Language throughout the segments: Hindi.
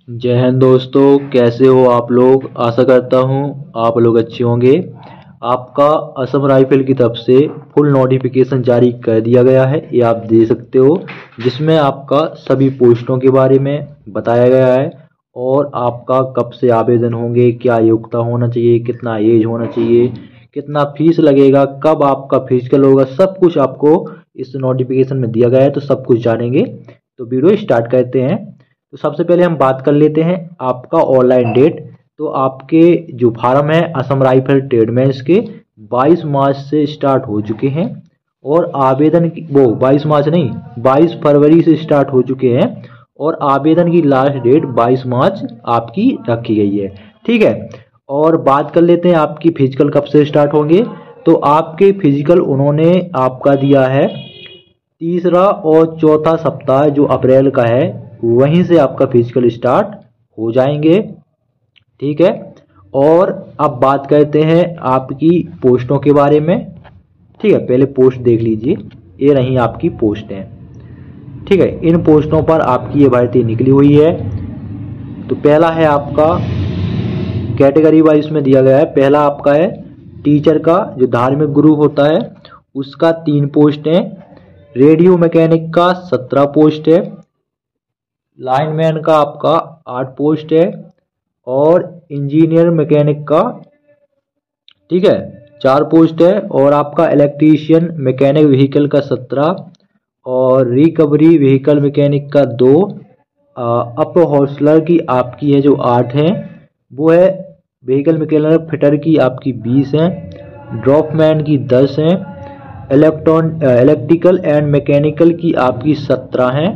जय हिंद दोस्तों, कैसे हो आप लोग। आशा करता हूँ आप लोग अच्छे होंगे। आपका असम राइफल की तरफ से फुल नोटिफिकेशन जारी कर दिया गया है, ये आप दे सकते हो, जिसमें आपका सभी पोस्टों के बारे में बताया गया है और आपका कब से आवेदन होंगे, क्या योग्यता होना चाहिए, कितना एज होना चाहिए, कितना फीस लगेगा, कब आपका फिजिकल होगा, सब कुछ आपको इस नोटिफिकेशन में दिया गया है। तो सब कुछ जानेंगे, तो वीडियो स्टार्ट करते हैं। तो सबसे पहले हम बात कर लेते हैं आपका ऑनलाइन डेट। तो आपके जो फार्म है असम राइफल ट्रेडमेंस के 22 मार्च से स्टार्ट हो चुके हैं और आवेदन की वो 22 मार्च नहीं 22 फरवरी से स्टार्ट हो चुके हैं और आवेदन की लास्ट डेट 22 मार्च आपकी रखी गई है। ठीक है। और बात कर लेते हैं आपकी फिजिकल कब से स्टार्ट होंगे। तो आपके फिजिकल उन्होंने आपका दिया है तीसरा और चौथा सप्ताह जो अप्रैल का है, वहीं से आपका फिजिकल स्टार्ट हो जाएंगे। ठीक है। और अब बात करते हैं आपकी पोस्टों के बारे में। ठीक है, पहले पोस्ट देख लीजिए, ये रही आपकी पोस्ट है। ठीक है, इन पोस्टों पर आपकी ये भर्ती निकली हुई है। तो पहला है आपका कैटेगरी वाइज में दिया गया है। पहला आपका है टीचर का, जो धार्मिक गुरु होता है, उसका 3 पोस्ट है। रेडियो मैकेनिक का 17 पोस्ट है। लाइनमैन का आपका 8 पोस्ट है और इंजीनियर मैकेनिक का, ठीक है, 4 पोस्ट है। और आपका इलेक्ट्रीशियन मैकेनिक व्हीकल का 17 और रिकवरी व्हीकल मैकेनिक का 2। अप हॉस्टलर की आपकी है जो 8 है, वो है। व्हीकल मैकेनिक फिटर की आपकी 20 है। ड्रॉपमैन की 10 है। इलेक्ट्रिकल एंड मैकेनिकल की आपकी 17 है।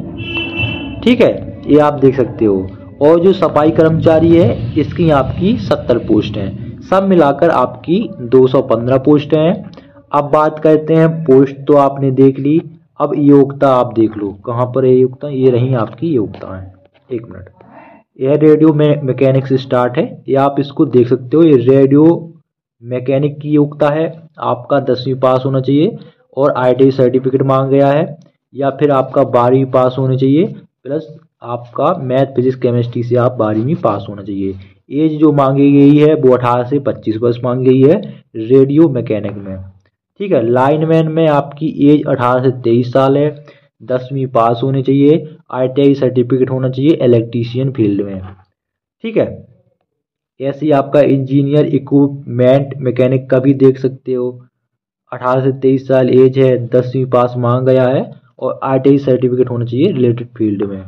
ठीक है, ये आप देख सकते हो। और जो सफाई कर्मचारी है, इसकी आपकी 70 पोस्ट हैं। सब मिलाकर आपकी 215 पोस्ट हैं। अब बात करते हैं, पोस्ट तो आपने देख ली, अब योग्यता आप देख लो कहाँ पर है योग्यता। ये रही आपकी योग्यता है। एक मिनट, यह रेडियो मैकेनिक से स्टार्ट है, ये आप इसको देख सकते हो। ये रेडियो मैकेनिक की योग्यता है, आपका 10वीं पास होना चाहिए और ITI सर्टिफिकेट मांगा गया है, या फिर आपका 12वीं पास होनी चाहिए प्लस आपका मैथ फिजिक्स केमिस्ट्री से आप 12वीं पास होना चाहिए। एज जो मांगी गई है वो 18 से 25 वर्ष मांगी गई है रेडियो मैकेनिक में। ठीक है। लाइनमैन में आपकी एज 18 से 23 साल है, 10वीं पास होनी चाहिए, ITI सर्टिफिकेट होना चाहिए इलेक्ट्रीशियन फील्ड में। ठीक है। ऐसे ही आपका इंजीनियर इक्विपमेंट मैकेनिक का भी देख सकते हो, 18 से 23 साल एज है, 10वीं पास मांगा गया है और ITI सर्टिफिकेट होना चाहिए रिलेटेड फील्ड में।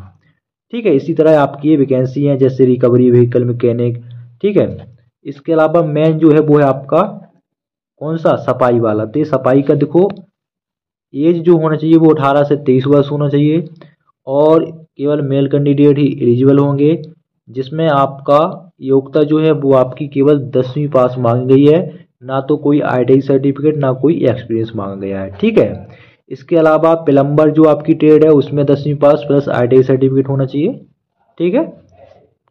ठीक है। इसी तरह आपकी ये वैकेंसी है जैसे रिकवरी व्हीकल मैकेनिक। ठीक है। इसके अलावा मेन जो है वो है आपका कौन सा, सफाई वाला। तो ये सफाई का देखो, एज जो होना चाहिए वो 18 से 23 वर्ष होना चाहिए और केवल मेल कैंडिडेट ही एलिजिबल होंगे, जिसमें आपका योग्यता जो है वो आपकी केवल 10वीं पास मांगी गई है, ना तो कोई ITI सर्टिफिकेट ना कोई एक्सपीरियंस मांगा गया है। ठीक है। इसके अलावा प्लम्बर जो आपकी ट्रेड है उसमें 10वीं पास प्लस ITI सर्टिफिकेट होना चाहिए। ठीक है,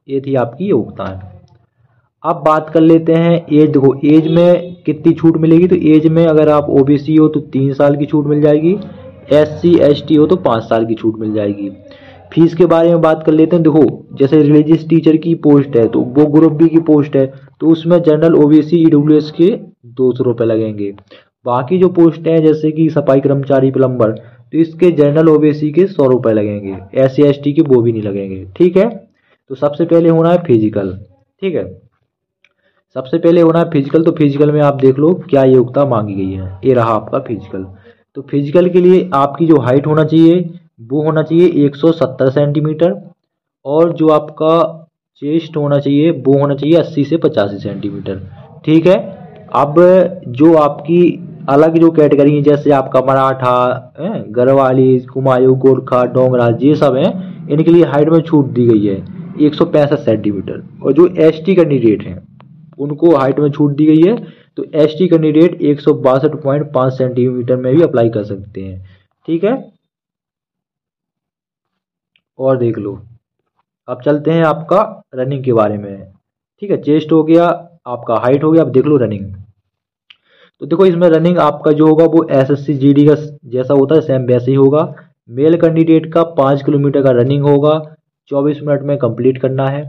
ये थी आपकी योग्यता है। अब बात कर लेते हैं एज। देखो एज में कितनी छूट मिलेगी। तो एज में अगर आप OBC हो तो 3 साल की छूट मिल जाएगी, SC ST हो तो 5 साल की छूट मिल जाएगी। फीस के बारे में बात कर लेते हैं। देखो जैसे रिलीजियस टीचर की पोस्ट है तो वो ग्रुप बी की पोस्ट है, तो उसमें जनरल OBC EWS के 200 रुपये लगेंगे। बाकी जो पोस्ट हैं जैसे कि सफाई कर्मचारी प्लम्बर, तो इसके जनरल OBC के 100 रुपये लगेंगे, SC ST के वो भी नहीं लगेंगे। ठीक है। तो सबसे पहले होना है फिजिकल। ठीक है, सबसे पहले होना है फिजिकल। तो फिजिकल में आप देख लो क्या योग्यता मांगी गई है, ये रहा आपका फिजिकल। तो फिजिकल के लिए आपकी जो हाइट होना चाहिए वो होना चाहिए 170 सेंटीमीटर और जो आपका चेस्ट होना चाहिए वो होना चाहिए 80 से 85 सेंटीमीटर। ठीक है। अब जो आपकी अलग जो कैटेगरी है जैसे आपका मराठा, गढ़वाली, कुमायूं, गोरखा, डोगरा, ये सब हैं, इनके लिए हाइट में छूट दी गई है 165 सेंटीमीटर। और जो ST कैंडिडेट हैं उनको हाइट में छूट दी गई है, तो ST कैंडिडेट 162.5 सेंटीमीटर में भी अप्लाई कर सकते हैं। ठीक है। और देख लो, अब चलते हैं आपका रनिंग के बारे में। ठीक है, चेस्ट हो गया, आपका हाइट हो गया, अब देख लो रनिंग। तो देखो इसमें रनिंग आपका जो होगा वो SSC GD का जैसा होता है सेम वैसे ही होगा। मेल कैंडिडेट का 5 किलोमीटर का रनिंग होगा, 24 मिनट में कंप्लीट करना है।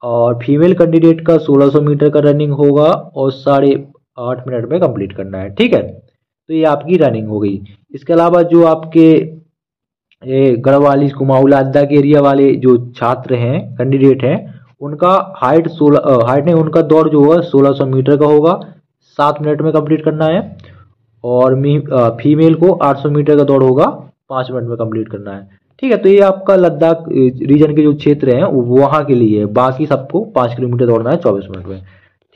और फीमेल कैंडिडेट का 1600 मीटर का रनिंग होगा और 8.5 मिनट में कंप्लीट करना है। ठीक है, तो ये आपकी रनिंग हो गई। इसके अलावा जो आपके ये गढ़वाली कुमाऊं लद्दाख एरिया वाले जो छात्र हैं, कैंडिडेट हैं, उनका हाइट नहीं, उनका दौड़ जो होगा 1600 मीटर का होगा, 7 मिनट में कंप्लीट करना है। और फीमेल को 800 मीटर का दौड़ होगा, 5 मिनट में कंप्लीट करना है। ठीक है, तो ये आपका लद्दाख रीजन के जो क्षेत्र हैं वहाँ के लिए है। बाकी सबको 5 किलोमीटर दौड़ना है 24 मिनट में।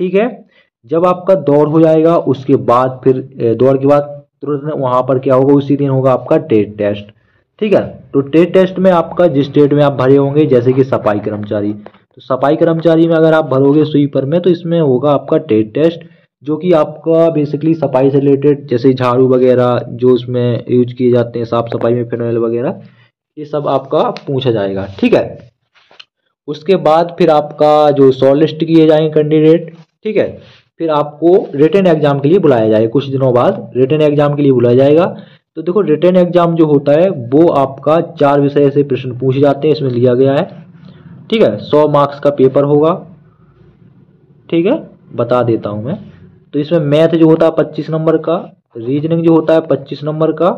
ठीक है, जब आपका दौड़ हो जाएगा उसके बाद फिर दौड़ के बाद तुरंत वहाँ पर क्या होगा, उसी दिन होगा आपका टेट टेस्ट। ठीक है, तो टेट टेस्ट में आपका जिस स्टेट में आप भरे होंगे, जैसे कि सफाई कर्मचारी, तो सफाई कर्मचारी में अगर आप भरोगे स्वीपर में, तो इसमें होगा आपका टेट टेस्ट, जो कि आपका बेसिकली सफाई से रिलेटेड, जैसे झाड़ू वगैरह जो उसमें यूज किए जाते हैं साफ सफाई में, फिनाइल वगैरह, ये सब आपका पूछा जाएगा। ठीक है, उसके बाद फिर आपका जो शॉर्ट लिस्ट किए जाएंगे कैंडिडेट, ठीक है, फिर आपको रिटन एग्जाम के लिए बुलाया जाएगा। कुछ दिनों बाद रिटन एग्जाम के लिए बुलाया जाएगा। तो देखो, रिटन एग्जाम जो होता है वो आपका 4 विषय से प्रश्न पूछे जाते हैं, इसमें लिया गया है। ठीक है, 100 मार्क्स का पेपर होगा। ठीक है, बता देता हूं मैं। तो इसमें मैथ जो होता है 25 नंबर का, रीजनिंग जो होता है 25 नंबर का।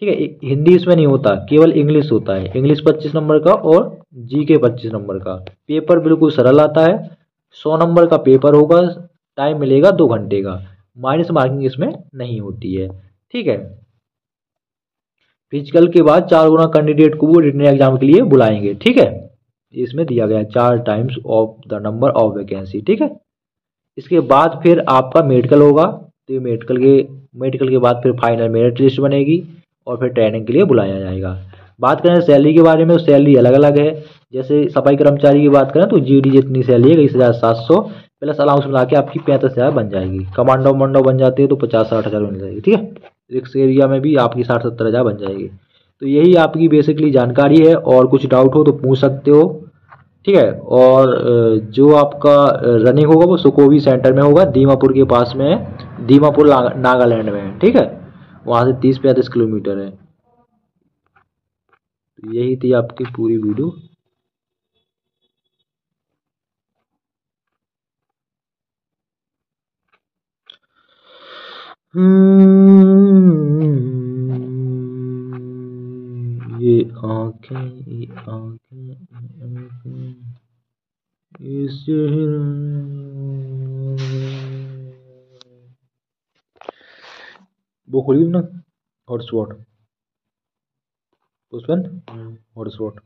ठीक है, हिंदी इसमें नहीं होता, केवल इंग्लिश होता है। इंग्लिश 25 नंबर का और जीके 25 नंबर का। पेपर बिल्कुल सरल आता है। 100 नंबर का पेपर होगा, टाइम मिलेगा 2 घंटे का। माइनस मार्किंग इसमें नहीं होती है। ठीक है, फिजिकल के बाद 4 गुना कैंडिडेट को वो रिटन एग्जाम के लिए बुलाएंगे। ठीक है, इसमें दिया गया है 4 times of the number of vacancy. ठीक है, इसके बाद फिर आपका मेडिकल होगा। तो ये मेडिकल के बाद फिर फाइनल मेरिट लिस्ट बनेगी और फिर ट्रेनिंग के लिए बुलाया जाएगा। बात करें सैलरी के बारे में, तो सैलरी अलग अलग है। जैसे सफाई कर्मचारी की बात करें तो जीडी जितनी सैलरी है 21,700 प्लस अलाउंस मिला के आपकी 35,000 बन जाएगी। कमांडो मंडो बन जाती है तो 50-60 हज़ार बन जाएगी। ठीक है, रिक्स एरिया में भी आपकी 60-70 हज़ार बन जाएगी। तो यही आपकी बेसिकली जानकारी है, और कुछ डाउट हो तो पूछ सकते हो। ठीक है, और जो आपका रनिंग होगा वो सुकोवी सेंटर में होगा, दीमापुर के पास में है, दीमापुर नागालैंड में है। ठीक है, वहाँ से 30-35 किलोमीटर है। तो यही थी आपकी पूरी वीडियो। ये आंखें, ये आंखें, इस वो खोली ना हॉटस्पॉट पुष्पन, हॉटस्पॉट।